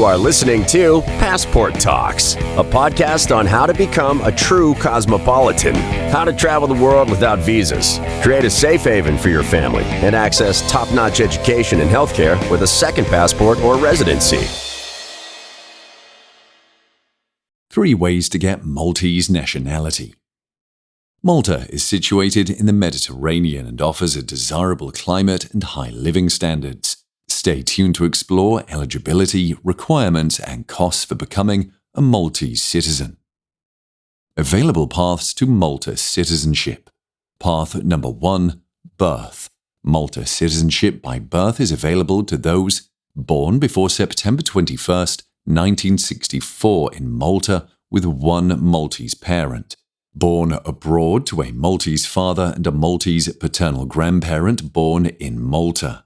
You are listening to Passport Talks, a podcast on how to become a true cosmopolitan, how to travel the world without visas, create a safe haven for your family, and access top-notch education and healthcare with a second passport or residency. 3 ways to get Maltese nationality. Malta is situated in the Mediterranean and offers a desirable climate and high living standards. Stay tuned to explore eligibility, requirements, and costs for becoming a Maltese citizen. Available paths to Malta citizenship. Path number 1, birth. Malta citizenship by birth is available to those born before September 21st, 1964 in Malta with one Maltese parent, born abroad to a Maltese father and a Maltese paternal grandparent born in Malta,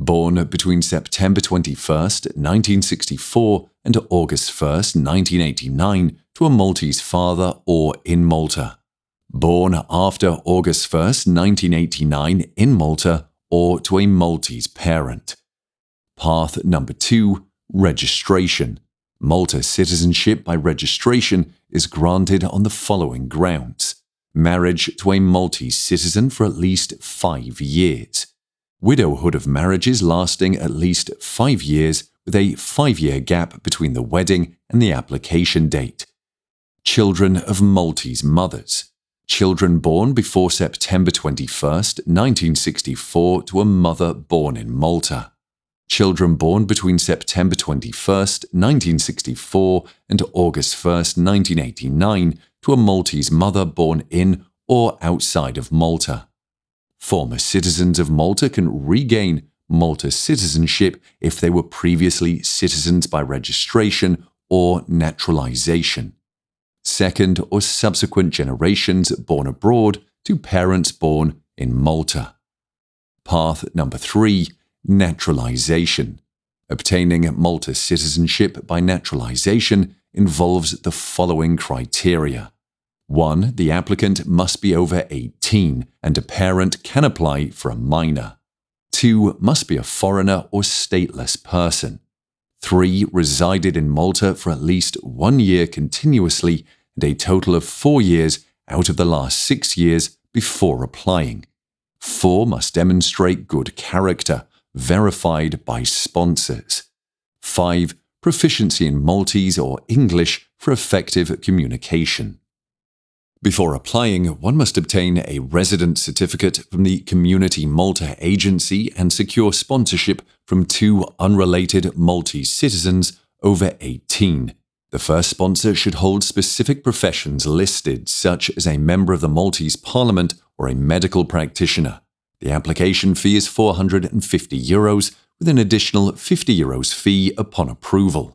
born between September 21st, 1964 and August 1st, 1989 to a Maltese father or in Malta, born after August 1st, 1989 in Malta or to a Maltese parent. Path number 2, registration. Malta citizenship by registration is granted on the following grounds: marriage to a Maltese citizen for at least 5 years, widowhood of marriages lasting at least 5 years with a 5-year gap between the wedding and the application date, children of Maltese mothers, children born before September 21st, 1964 to a mother born in Malta, children born between September 21st, 1964 and August 1st, 1989 to a Maltese mother born in or outside of Malta. Former citizens of Malta can regain Malta citizenship if they were previously citizens by registration or naturalisation. Second or subsequent generations born abroad to parents born in Malta. Path number 3, naturalisation. Obtaining Malta citizenship by naturalisation involves the following criteria. 1. The applicant must be over 18 and a parent can apply for a minor. 2. Must be a foreigner or stateless person. 3. Resided in Malta for at least 1 year continuously and a total of 4 years out of the last 6 years before applying. 4. Must demonstrate good character, verified by sponsors. 5. Proficiency in Maltese or English for effective communication. Before applying, one must obtain a residence certificate from the Community Malta Agency and secure sponsorship from 2 unrelated Maltese citizens over 18. The first sponsor should hold specific professions listed, such as a member of the Maltese Parliament or a medical practitioner. The application fee is €450, with an additional €50 fee upon approval.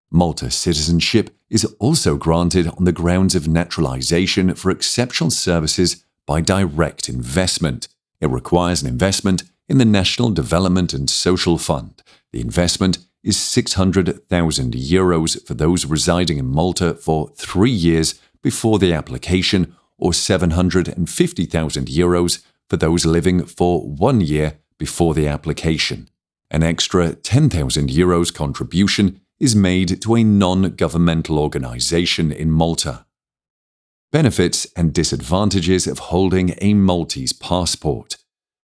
Malta citizenship is also granted on the grounds of naturalisation for exceptional services by direct investment. It requires an investment in the National Development and Social Fund. The investment is €600,000 for those residing in Malta for 3 years before the application, or €750,000 for those living for 1 year before the application. An extra €10,000 contribution is made to a non-governmental organisation in Malta. Benefits and disadvantages of holding a Maltese passport.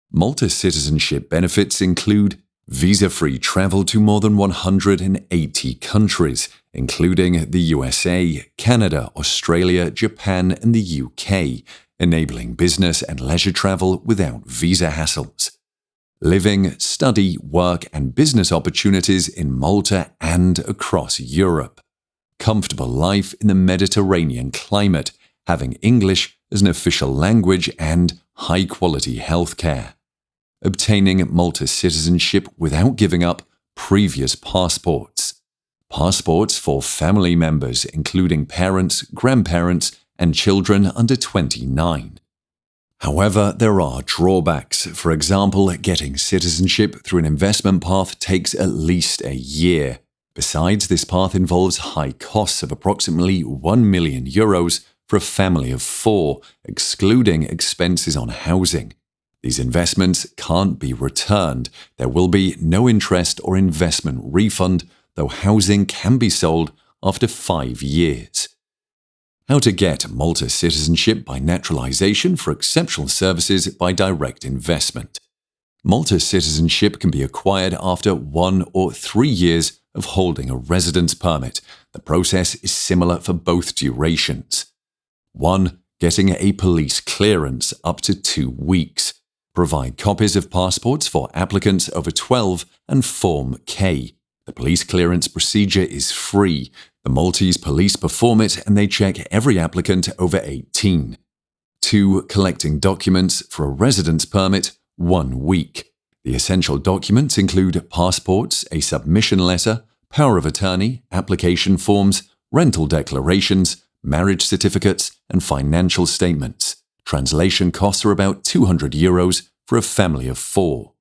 Malta citizenship benefits include visa-free travel to more than 180 countries, including the USA, Canada, Australia, Japan, and the UK, enabling business and leisure travel without visa hassles. Living, study, work, and business opportunities in Malta and across Europe. Comfortable life in the Mediterranean climate, having English as an official language and high-quality healthcare. Obtaining Malta citizenship without giving up previous passports. Passports for family members, including parents, grandparents, and children under 29. However, there are drawbacks. For example, getting citizenship through an investment path takes at least a year. Besides, this path involves high costs of approximately €1 million for a family of 4, excluding expenses on housing. These investments can't be returned. There will be no interest or investment refund though housing can be sold after 5 years. How to get Malta citizenship by naturalisation for exceptional services by direct investment. Malta citizenship can be acquired after 1 or 3 years of holding a residence permit. The process is similar for both durations. 1. Getting a police clearance up to 2 weeks. Provide copies of passports for applicants over 12 and Form K. The police clearance procedure is free. The Maltese police perform it and they check every applicant over 18. 2. Collecting documents for a residence permit, 1 week. The essential documents include passports, a submission letter, power of attorney, application forms, rental declarations, marriage certificates, and financial statements. Translation costs are about €200 for a family of 4.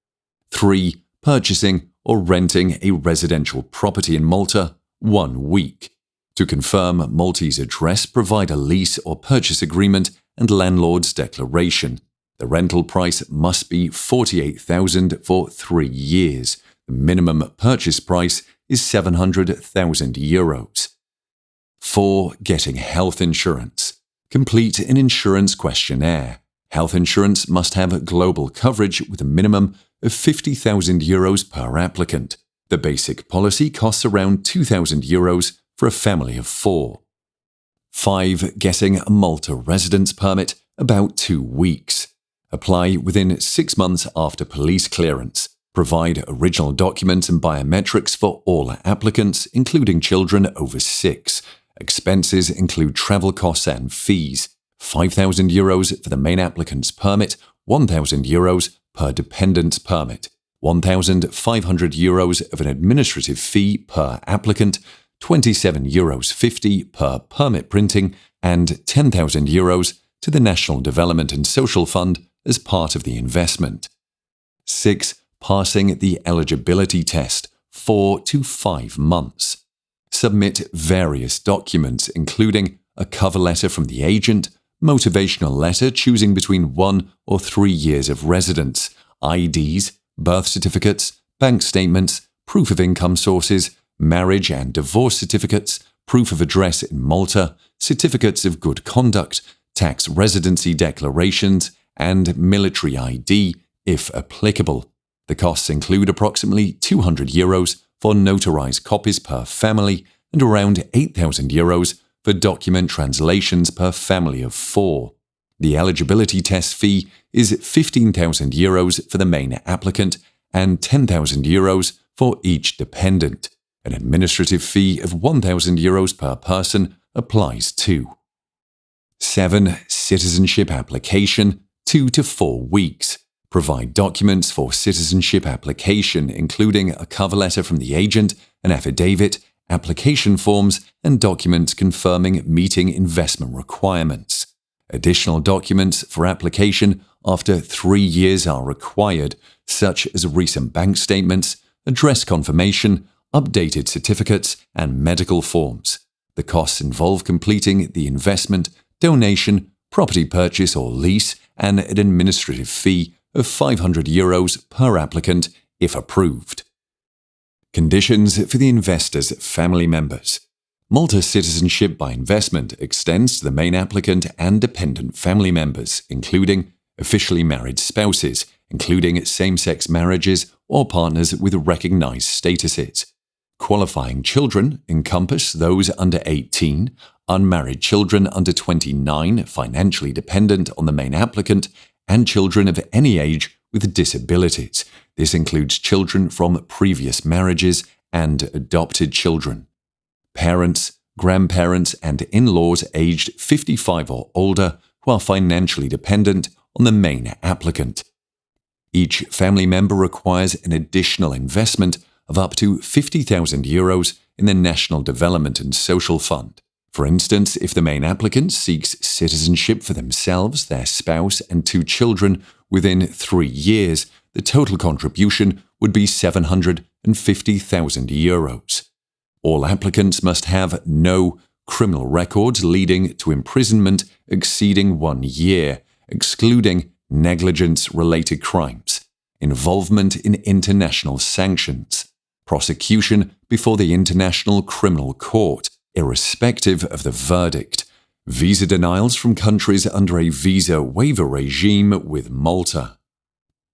3. Purchasing or renting a residential property in Malta, 1 week. To confirm Maltese address, provide a lease or purchase agreement and landlord's declaration. The rental price must be €48,000 for 3 years. The minimum purchase price is €700,000. 4. Getting health insurance. Complete an insurance questionnaire. Health insurance must have global coverage with a minimum of €50,000 per applicant. The basic policy costs around €2,000 for a family of 4. 5. Getting a Malta residence permit, about 2 weeks. Apply within 6 months after police clearance. Provide original documents and biometrics for all applicants, including children over 6. Expenses include travel costs and fees. €5,000 for the main applicant's permit, €1,000 per dependent's permit, €1,500 of an administrative fee per applicant, €27.50 per permit printing, and €10,000 to the National Development and Social Fund as part of the investment. 6. Passing the eligibility test, 4 to 5 months. Submit various documents, including a cover letter from the agent, motivational letter choosing between 1 or 3 years of residence, IDs, birth certificates, bank statements, proof of income sources, marriage and divorce certificates, proof of address in Malta, certificates of good conduct, tax residency declarations, and military ID, if applicable. The costs include approximately €200 for notarized copies per family and around €8,000 for document translations per family of 4. The eligibility test fee is €15,000 for the main applicant and €10,000 for each dependent. An administrative fee of €1,000 per person applies too. 7. Citizenship application, 2 to 4 weeks. Provide documents for citizenship application, including a cover letter from the agent, an affidavit, application forms, and documents confirming meeting investment requirements. Additional documents for application after 3 years are required, such as recent bank statements, address confirmation, updated certificates, and medical forms. The costs involve completing the investment, donation, property purchase or lease, and an administrative fee of €500 per applicant if approved. Conditions for the investor's family members. Malta citizenship by investment extends to the main applicant and dependent family members, including officially married spouses, including same-sex marriages or partners with recognized statuses. Qualifying children encompass those under 18, unmarried children under 29 financially dependent on the main applicant, and children of any age with disabilities. This includes children from previous marriages and adopted children. Parents, grandparents, and in-laws aged 55 or older who are financially dependent on the main applicant. Each family member requires an additional investment of up to €50,000 in the National Development and Social Fund. For instance, if the main applicant seeks citizenship for themselves, their spouse, and 2 children within 3 years, the total contribution would be €750,000. All applicants must have no criminal records leading to imprisonment exceeding 1 year, excluding negligence-related crimes, involvement in international sanctions, prosecution before the International Criminal Court, irrespective of the verdict. Visa denials from countries under a visa waiver regime with Malta.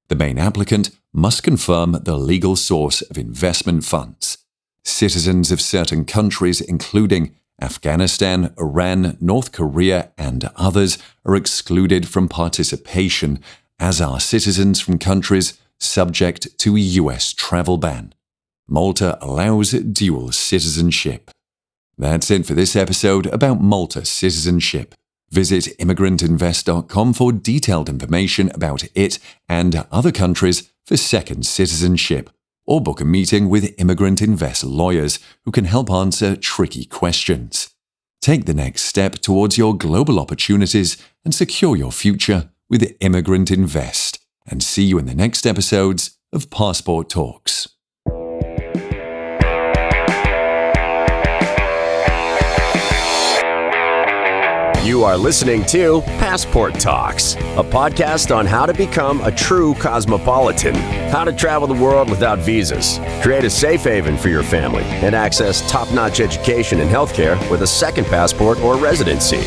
The main applicant must confirm the legal source of investment funds. Citizens of certain countries, including Afghanistan, Iran, North Korea, and others, are excluded from participation, as are citizens from countries subject to a US travel ban. Malta allows dual citizenship. That's it for this episode about Malta citizenship. Visit immigrantinvest.com for detailed information about it and other countries for second citizenship, or book a meeting with Immigrant Invest lawyers who can help answer tricky questions. Take the next step towards your global opportunities and secure your future with Immigrant Invest. And see you in the next episodes of Passport Talks. You are listening to Passport Talks, a podcast on how to become a true cosmopolitan, how to travel the world without visas, create a safe haven for your family, and access top-notch education and healthcare with a second passport or residency.